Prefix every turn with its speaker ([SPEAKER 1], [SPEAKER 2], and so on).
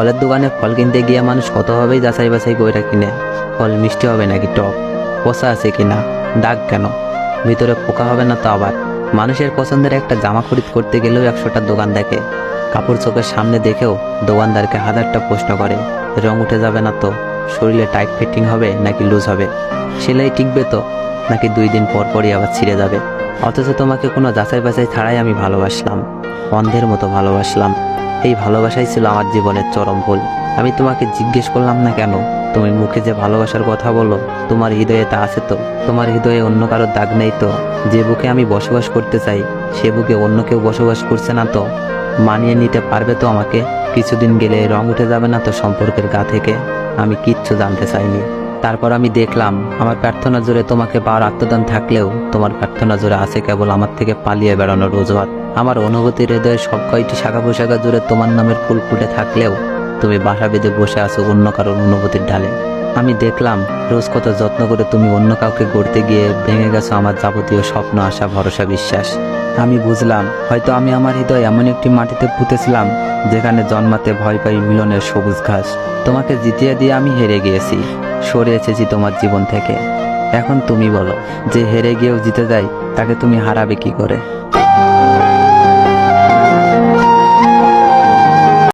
[SPEAKER 1] ফলের দোকানে ফল কিনতে গিয়ে মানুষ কতভাবেই যাচাই বাছাই করে কিনে, ফল মিষ্টি হবে নাকি টক, পচা আছে কিনা, দাগ কেন, ভিতরে পোকা হবে না তো। আবার মানুষের পছন্দের একটা জামা খরিদ করতে গেলেও 100টা দোকান দেখে, কাপড় চোখের সামনে দেখেও দোকানদারকে 1000টা প্রশ্ন করে, রং উঠে যাবে না তো, শরীরে টাইট ফিটিং হবে নাকি লুজ হবে, সেলাই টিকবে তো নাকি 2 দিন পর পরই আবার ছিঁড়ে যাবে। অথচ তোমাকে কোনো যাচাই বাছাই ছাড়াই আমি ভালোবাসলাম, অন্ধের মতো ভালোবাসলাম। এই ভালোবাসাই ছিল আমার জীবনের চরম ভুল। আমি তোমাকে জিজ্ঞেস করলাম না কেন, তুমি মুখে যে ভালোবাসার কথা বলো তোমার হৃদয়ে তা আছে তো? তোমার হৃদয়ে অন্য কারোর দাগ নেই তো? যে বুকে আমি বসবাস করতে চাই সে বুকে অন্য কেউ বসবাস করছে না তো? মানিয়ে নিতে পারবে তো আমাকে? কিছুদিন গেলে রং উঠে যাবে না তো সম্পর্কের গা থেকে? আমি কিচ্ছু জানতে চাইনি। তারপর আমি দেখলাম আমার প্রার্থনা জোরে তোমাকে পাওয়ার আত্মদান থাকলেও তোমার প্রার্থনা জোরে আছে কেবল আমার থেকে পালিয়ে বেড়ানোর অজুহাত। আমার অনুভূতির হৃদয়ে সব কয়টি শাখা পোশাখা জুড়ে তোমার নামের ফুল ফুটে থাকলেও তুমি বাসা বেঁধে বসে আছো অন্য কারোর অনুভূতির ঢালে। আমি দেখলাম রোজ কত যত্ন করে তুমি অন্য কাউকে গড়তে গিয়ে ভেঙে গেছো আমার যাবতীয় স্বপ্ন, আশা, ভরসা, বিশ্বাস। আমি বুঝলাম হয়তো আমি আমার হৃদয় এমন একটি মাটিতে পুঁতেছিলাম যেখানে জন্মাতে ভয় পাই মিলনের সবুজ ঘাস। তোমাকে জিতিয়ে দিয়ে আমি হেরে গিয়েছি, সরে এসেছি তোমার জীবন থেকে। এখন তুমি বলো, যে হেরে গিয়েও জিতে যায় তাকে তুমি হারাবে কি করে?